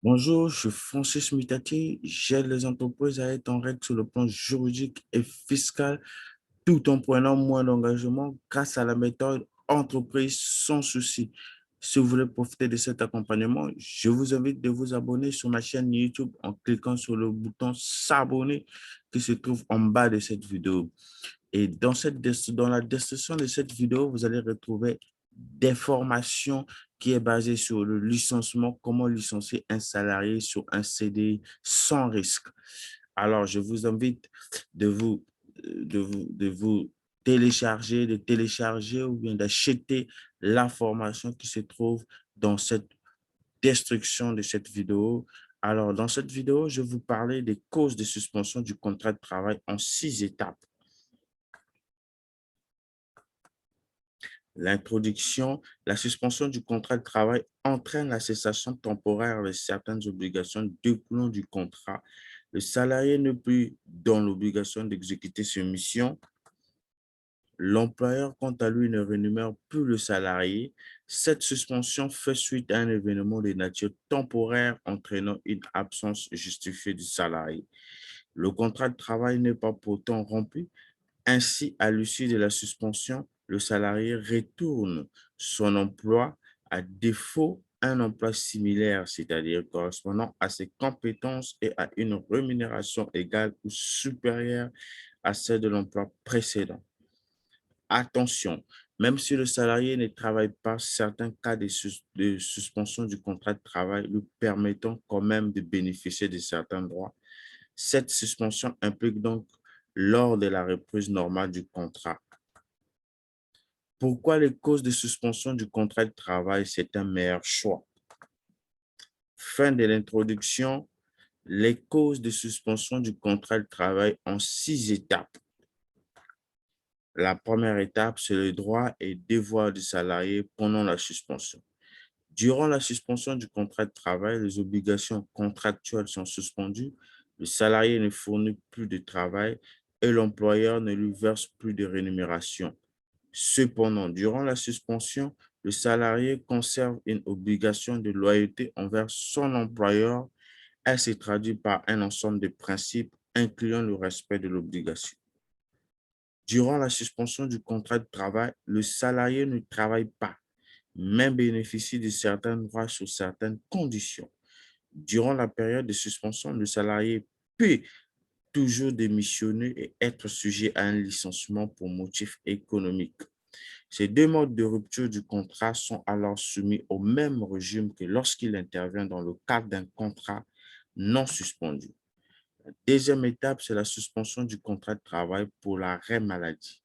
Bonjour, je suis Francis Mitati. J'aide les entreprises à être en règle sur le plan juridique et fiscal tout en prenant moins d'engagement grâce à la méthode entreprise sans souci. Si vous voulez profiter de cet accompagnement, je vous invite de vous abonner sur ma chaîne YouTube en cliquant sur le bouton s'abonner qui se trouve en bas de cette vidéo. Et dans la description de cette vidéo, vous allez retrouver des formations qui est basée sur le licenciement, comment licencier un salarié sur un CDI sans risque. Alors, je vous invite de vous de télécharger ou bien d'acheter la formation qui se trouve dans cette description de cette vidéo. Alors, dans cette vidéo, je vais vous parler des causes de suspension du contrat de travail en 6 étapes. L'introduction, la suspension du contrat de travail entraîne la cessation temporaire de certaines obligations découlant du contrat. Le salarié n'est plus dans l'obligation d'exécuter ses missions. L'employeur, quant à lui, ne rémunère plus le salarié. Cette suspension fait suite à un événement de nature temporaire entraînant une absence justifiée du salarié. Le contrat de travail n'est pas pourtant rompu. Ainsi, à l'issue de la suspension, le salarié retourne son emploi, à défaut un emploi similaire, c'est-à-dire correspondant à ses compétences et à une rémunération égale ou supérieure à celle de l'emploi précédent. Attention, même si le salarié ne travaille pas, certains cas de suspension du contrat de travail lui permettant quand même de bénéficier de certains droits. Cette suspension implique donc lors de la reprise normale du contrat. Pourquoi les causes de suspension du contrat de travail, c'est un meilleur choix? Fin de l'introduction, les causes de suspension du contrat de travail en 6 étapes. La première étape, c'est le droit et devoir du salarié pendant la suspension. Durant la suspension du contrat de travail, les obligations contractuelles sont suspendues, le salarié ne fournit plus de travail et l'employeur ne lui verse plus de rémunération. Cependant, durant la suspension, le salarié conserve une obligation de loyauté envers son employeur. Elle se traduit par un ensemble de principes incluant le respect de l'obligation. Durant la suspension du contrat de travail, le salarié ne travaille pas, mais bénéficie de certains droits sous certaines conditions. Durant la période de suspension, le salarié peut toujours démissionner et être sujet à un licenciement pour motif économique. Ces deux modes de rupture du contrat sont alors soumis au même régime que lorsqu'il intervient dans le cadre d'un contrat non suspendu. La deuxième étape, c'est la suspension du contrat de travail pour l'arrêt maladie.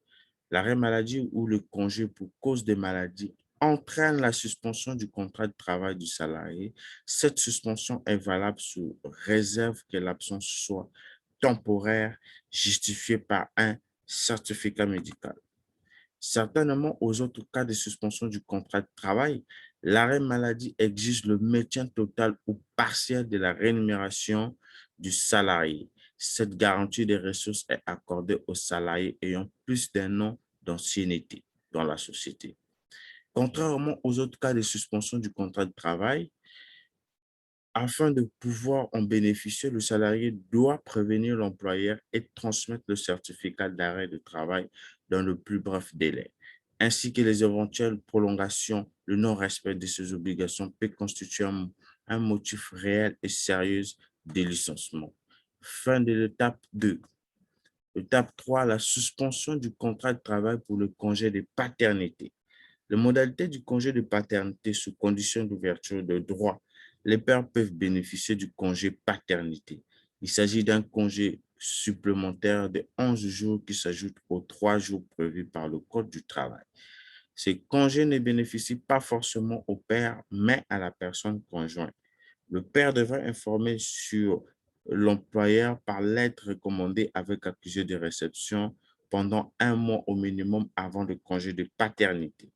L'arrêt maladie ou le congé pour cause de maladie entraîne la suspension du contrat de travail du salarié. Cette suspension est valable sous réserve que l'absence soit temporaire, justifiée par un certificat médical. Certainement, aux autres cas de suspension du contrat de travail, l'arrêt maladie exige le maintien total ou partiel de la rémunération du salarié. Cette garantie des ressources est accordée aux salariés ayant plus d'un an d'ancienneté dans la société. Contrairement aux autres cas de suspension du contrat de travail, afin de pouvoir en bénéficier, le salarié doit prévenir l'employeur et transmettre le certificat d'arrêt de travail dans le plus bref délai, ainsi que les éventuelles prolongations. Le non-respect de ces obligations peut constituer un motif réel et sérieux de licenciement. Fin de l'étape 2. Étape 3, la suspension du contrat de travail pour le congé de paternité. Les modalités du congé de paternité sous condition d'ouverture de droit. Les pères peuvent bénéficier du congé paternité. Il s'agit d'un congé supplémentaire de 11 jours qui s'ajoute aux 3 jours prévus par le Code du travail. Ces congés ne bénéficient pas forcément au père, mais à la personne conjointe. Le père devrait informer sur l'employeur par lettre recommandée avec accusé de réception pendant 1 mois au minimum avant le congé de paternité.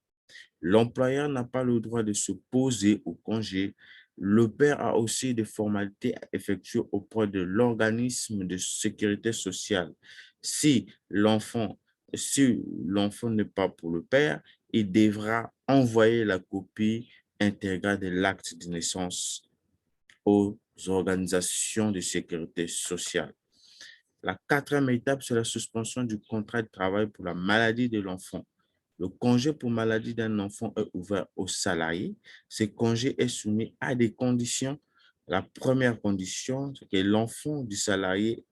L'employeur n'a pas le droit de s'opposer au congé. Le père a aussi des formalités à effectuer auprès de l'organisme de sécurité sociale. Si l'enfant si l'enfant n'est pas pour le père, il devra envoyer la copie intégrale de l'acte de naissance aux organisations de sécurité sociale. La quatrième étape, c'est la suspension du contrat de travail pour la maladie de l'enfant. Le congé pour maladie d'un enfant est ouvert aux salariés. Ce congé est soumis à des conditions. La première condition, c'est que l'enfant du salarié,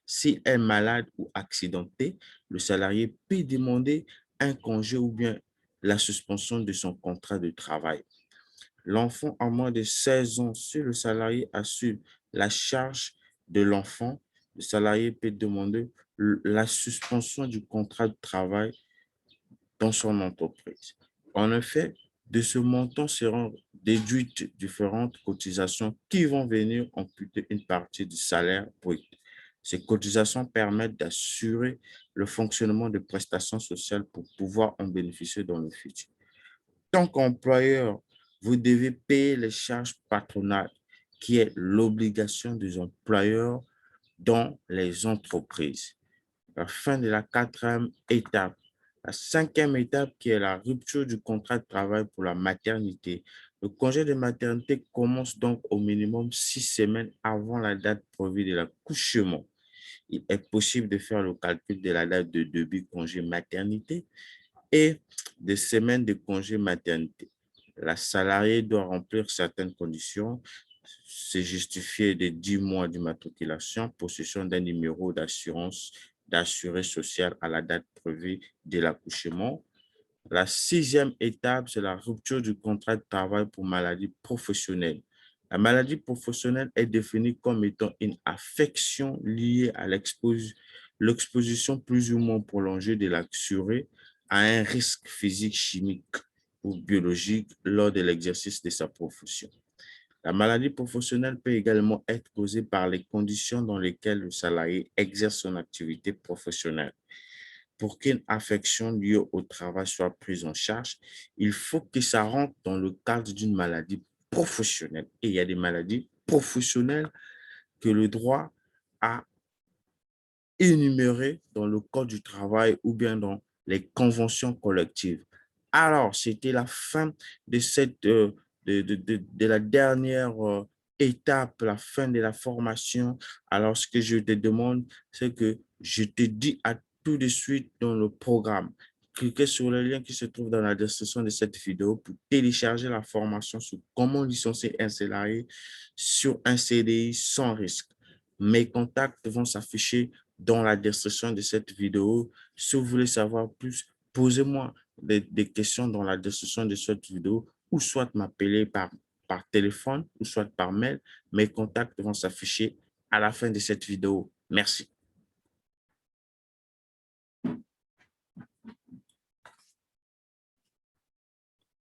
s'il est malade ou accidenté, le salarié peut demander un congé ou bien la suspension de son contrat de travail. L'enfant a moins de 16 ans, si le salarié assure la charge de l'enfant, le salarié peut demander la suspension du contrat de travail dans son entreprise. En effet, de ce montant seront déduites différentes cotisations qui vont venir amputer une partie du salaire brut. Ces cotisations permettent d'assurer le fonctionnement des prestations sociales pour pouvoir en bénéficier dans le futur. Tant qu'employeur, vous devez payer les charges patronales, qui est l'obligation des employeurs dans les entreprises. La fin de la quatrième étape. La cinquième étape, qui est la rupture du contrat de travail pour la maternité. Le congé de maternité commence donc au minimum 6 semaines avant la date prévue de l'accouchement. Il est possible de faire le calcul de la date de début congé maternité et des semaines de congé maternité. La salariée doit remplir certaines conditions. C'est justifié de 10 mois d'immatriculation, possession d'un numéro d'assurance d'assuré social à la date prévue de l'accouchement. La sixième étape, c'est la rupture du contrat de travail pour maladie professionnelle. La maladie professionnelle est définie comme étant une affection liée à l'exposition plus ou moins prolongée de l'assuré à un risque physique, chimique ou biologique lors de l'exercice de sa profession. La maladie professionnelle peut également être causée par les conditions dans lesquelles le salarié exerce son activité professionnelle. Pour qu'une affection liée au travail soit prise en charge, il faut que ça rentre dans le cadre d'une maladie professionnelle. Et il y a des maladies professionnelles que le droit a énumérées dans le Code du travail ou bien dans les conventions collectives. Alors, c'était la fin de de la dernière étape, la fin de la formation. Alors, ce que je te demande, c'est que je te dis à tout de suite dans le programme. Cliquez sur le lien qui se trouve dans la description de cette vidéo pour télécharger la formation sur comment licencier un salarié sur un CDI sans risque. Mes contacts vont s'afficher dans la description de cette vidéo. Si vous voulez savoir plus, posez-moi des questions dans la description de cette vidéo ou soit m'appeler par téléphone ou soit par mail. Mes contacts vont s'afficher à la fin de cette vidéo. Merci.